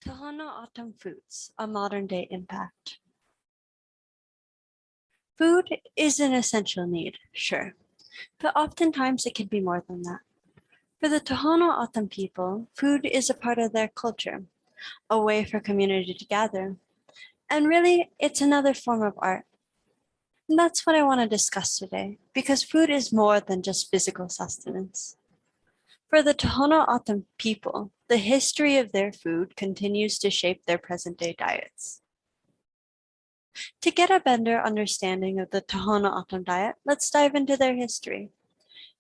Tohono Autumn Foods, a modern-day impact. Food is an essential need, sure, but oftentimes it can be more than that. For the Tohono Autumn people, food is a part of their culture, a way for community to gather, and really, it's another form of art. And that's what I want to discuss today, because food is more than just physical sustenance. For the Tohono Autumn people, the history of their food continues to shape their present-day diets. To get a better understanding of the Tohono Autumn diet, let's dive into their history.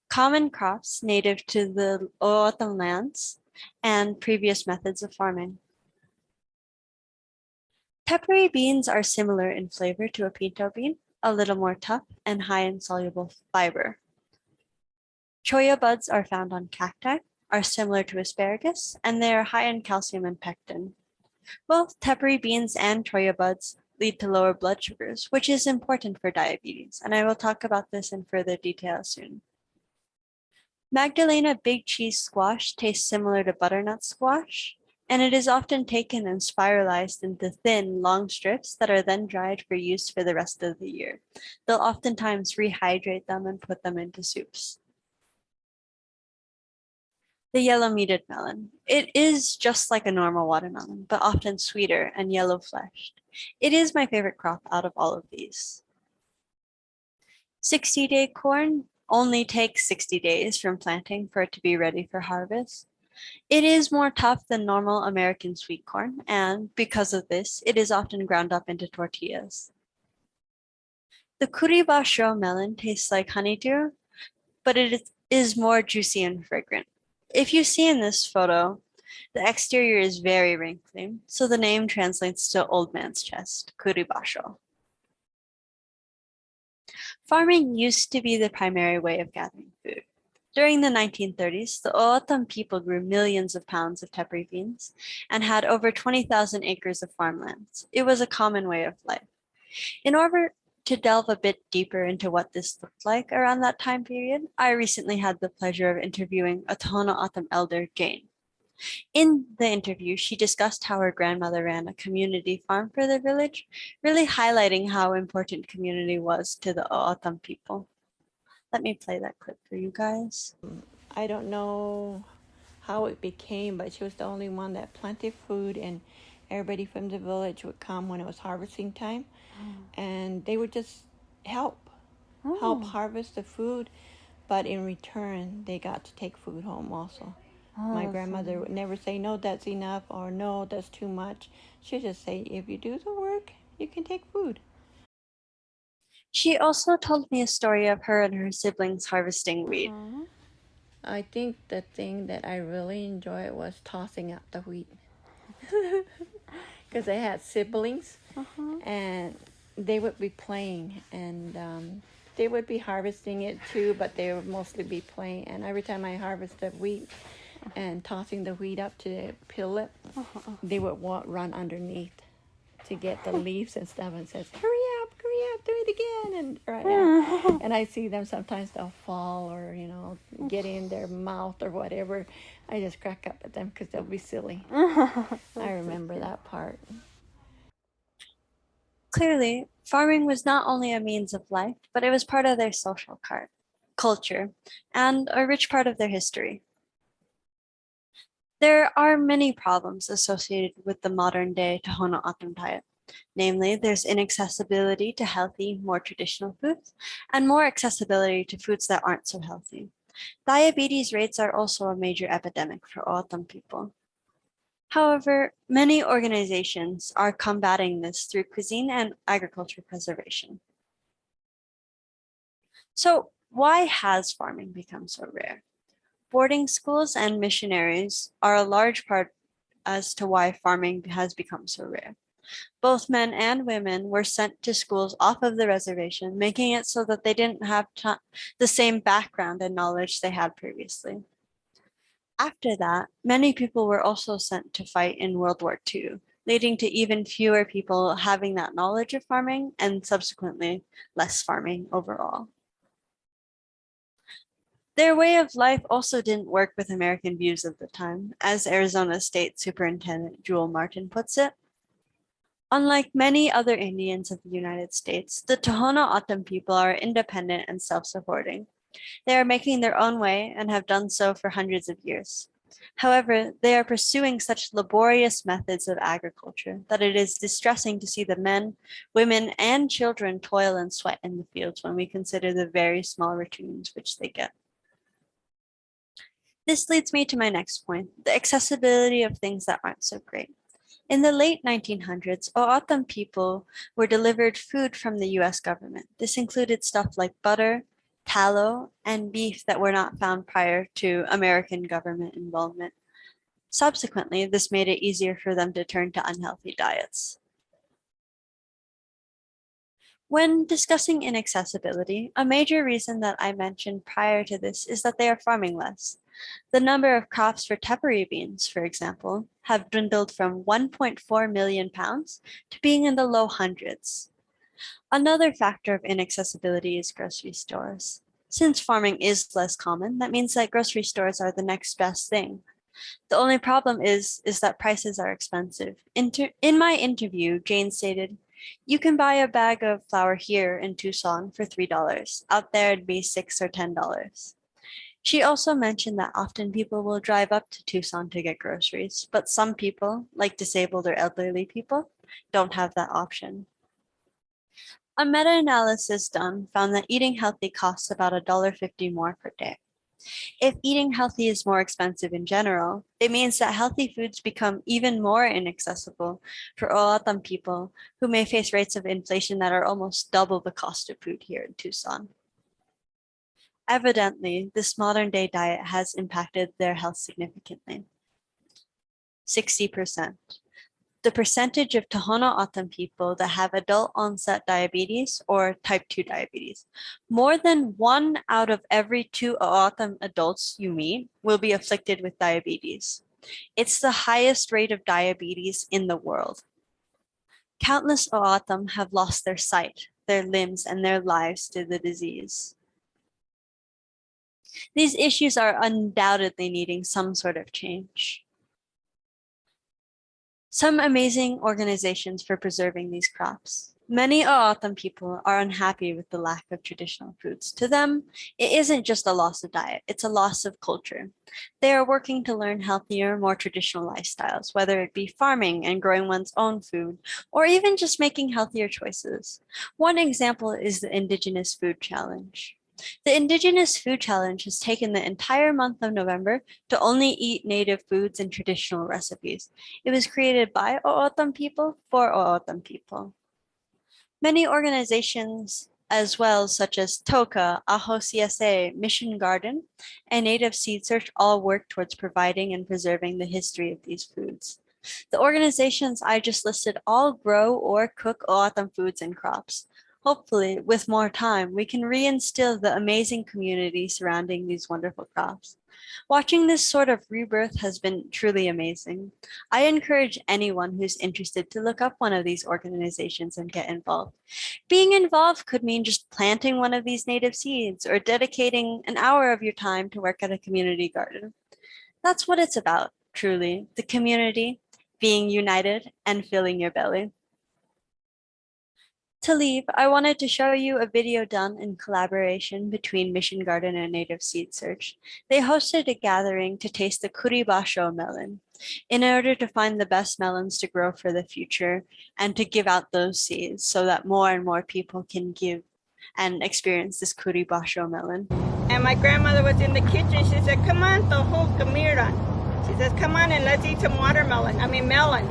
Common crops native to the Autumn lands and previous methods of farming. Peppery beans are similar in flavor to a pinto bean, a little more tough and high in soluble fiber. Cholla buds are found on cacti, are similar to asparagus, and they are high in calcium and pectin. Both peppery beans and cholla buds lead to lower blood sugars, which is important for diabetes, and I will talk about this in further detail soon. Magdalena big cheese squash tastes similar to butternut squash, and it is often taken and spiralized into thin, long strips that are then dried for use for the rest of the year. They'll oftentimes rehydrate them and put them into soups. The yellow-meated melon. It is just like a normal watermelon, but often sweeter and yellow-fleshed. It is my favorite crop out of all of these. 60-day corn only takes 60 days from planting for it to be ready for harvest. It is more tough than normal American sweet corn, and because of this, it is often ground up into tortillas. The kuribasho melon tastes like honeydew, but it is more juicy and fragrant. If you see in this photo, the exterior is very wrinkly, so the name translates to old man's chest, kuribasho. Farming used to be the primary way of gathering food. During the 1930s, the O'odham people grew millions of pounds of peppery beans and had over 20,000 acres of farmlands. It was a common way of life. In order to delve a bit deeper into what this looked like around that time period, I recently had the pleasure of interviewing a Tohono O'odham elder, Jane. In the interview, she discussed how her grandmother ran a community farm for the village, really highlighting how important community was to the O'odham people. Let me play that clip for you guys. I don't know how it became, but she was the only one that planted food, and everybody from the village would come when it was harvesting time, and they would just help harvest the food, but in return they got to take food home also. My grandmother would never say, no, that's enough, or no, that's too much. She'd just say, if you do the work, you can take food. She also told me a story of her and her siblings harvesting wheat. I think the thing that I really enjoyed was tossing up the wheat. Because I had siblings, and they would be playing, and they would be harvesting it too, but they would mostly be playing. And every time I harvested wheat and tossing the wheat up to peel it, they would run underneath to get the leaves and stuff, and says, hurry up, do it again. And right now, and I see them sometimes, they'll fall or get in their mouth or whatever. I just crack up at them because they'll be silly. I remember that part. Clearly, farming was not only a means of life, but it was part of their social culture and a rich part of their history. There are many problems associated with the modern day Tohono O'odham diet. Namely, there's inaccessibility to healthy, more traditional foods, and more accessibility to foods that aren't so healthy. Diabetes rates are also a major epidemic for O'odham people. However, many organizations are combating this through cuisine and agriculture preservation. So, why has farming become so rare? Boarding schools and missionaries are a large part as to why farming has become so rare. Both men and women were sent to schools off of the reservation, making it so that they didn't have the same background and knowledge they had previously. After that, many people were also sent to fight in World War II, leading to even fewer people having that knowledge of farming and subsequently less farming overall. Their way of life also didn't work with American views of the time, as Arizona State Superintendent Jewel Morton puts it. Unlike many other Indians of the United States, the Tohono O'odham people are independent and self-supporting. They are making their own way and have done so for hundreds of years. However, they are pursuing such laborious methods of agriculture that it is distressing to see the men, women, and children toil and sweat in the fields when we consider the very small returns which they get. This leads me to my next point, the accessibility of things that aren't so great. In the late 1900s, O'odham people were delivered food from the US government. This included stuff like butter, tallow, and beef that were not found prior to American government involvement. Subsequently, this made it easier for them to turn to unhealthy diets. When discussing inaccessibility, a major reason that I mentioned prior to this is that they are farming less. The number of crops for tepary beans, for example, have dwindled from 1.4 million pounds to being in the low hundreds. Another factor of inaccessibility is grocery stores. Since farming is less common, that means that grocery stores are the next best thing. The only problem is that prices are expensive. In my interview, Jane stated, "You can buy a bag of flour here in Tucson for $3. Out there it'd be $6 or $10. She also mentioned that often people will drive up to Tucson to get groceries, but some people, like disabled or elderly people, don't have that option. A meta-analysis done found that eating healthy costs about $1.50 more per day. If eating healthy is more expensive in general, it means that healthy foods become even more inaccessible for O'odham people who may face rates of inflation that are almost double the cost of food here in Tucson. Evidently, this modern day diet has impacted their health significantly. 60%. The percentage of Tohono O'odham people that have adult onset diabetes or type 2 diabetes. More than 1 out of every 2 O'odham adults you meet will be afflicted with diabetes. It's the highest rate of diabetes in the world. Countless O'odham have lost their sight, their limbs, and their lives to the disease. These issues are undoubtedly needing some sort of change. Some amazing organizations for preserving these crops. Many O'odham people are unhappy with the lack of traditional foods. To them, it isn't just a loss of diet, it's a loss of culture. They are working to learn healthier, more traditional lifestyles, whether it be farming and growing one's own food, or even just making healthier choices. One example is the Indigenous Food Challenge. The Indigenous Food Challenge has taken the entire month of November to only eat native foods and traditional recipes. It was created by O'odham people for O'odham people. Many organizations as well, such as TOCA, AHO CSA, Mission Garden, and Native Seed Search all work towards providing and preserving the history of these foods. The organizations I just listed all grow or cook O'odham foods and crops. Hopefully, with more time, we can reinstill the amazing community surrounding these wonderful crops. Watching this sort of rebirth has been truly amazing. I encourage anyone who's interested to look up one of these organizations and get involved. Being involved could mean just planting one of these native seeds or dedicating an hour of your time to work at a community garden. That's what it's about, truly, the community, being united, and filling your belly. To leave, I wanted to show you a video done in collaboration between Mission Garden and Native Seed Search. They hosted a gathering to taste the Curibasho melon in order to find the best melons to grow for the future and to give out those seeds so that more and more people can give and experience this Curibasho melon. And my grandmother was in the kitchen. She said, "Come on, Toho, Kamira." She says, "Come on and let's eat some melon."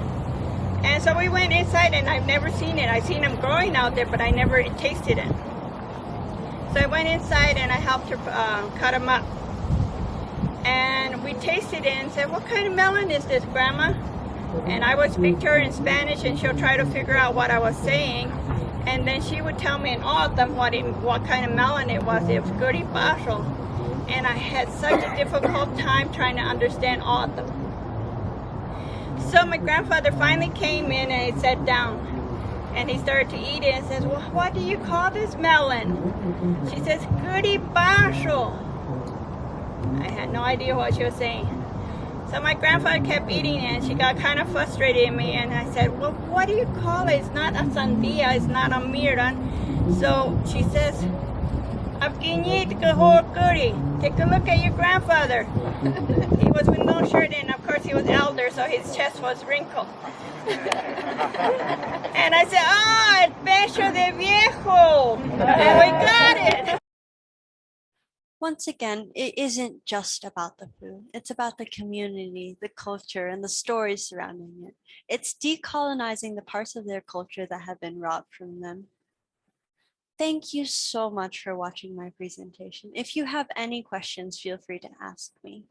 And so we went inside, and I've never seen it. I've seen them growing out there, but I never tasted it. So I went inside and I helped her cut them up. And we tasted it and said, "What kind of melon is this, Grandma?" And I would speak to her in Spanish, and she'll try to figure out what I was saying. And then she would tell me in O'odham what kind of melon it was. It was Curibasho. And I had such a difficult time trying to understand O'odham. So my grandfather finally came in and he sat down and he started to eat it and says, "Well, what do you call this melon?" She says, "Curibasho." I had no idea what she was saying. So my grandfather kept eating it, and she got kind of frustrated at me, and I said, well, what do you call it? It's not a sandia, it's not a miran. So she says, Abginit kahorkuri. Take a look at your grandfather. He was with no shirt, and of course he was elder, so his chest was wrinkled. And I said, ah, el pecho de viejo. And we got it. Once again, it isn't just about the food. It's about the community, the culture, and the stories surrounding it. It's decolonizing the parts of their culture that have been robbed from them. Thank you so much for watching my presentation. If you have any questions, feel free to ask me.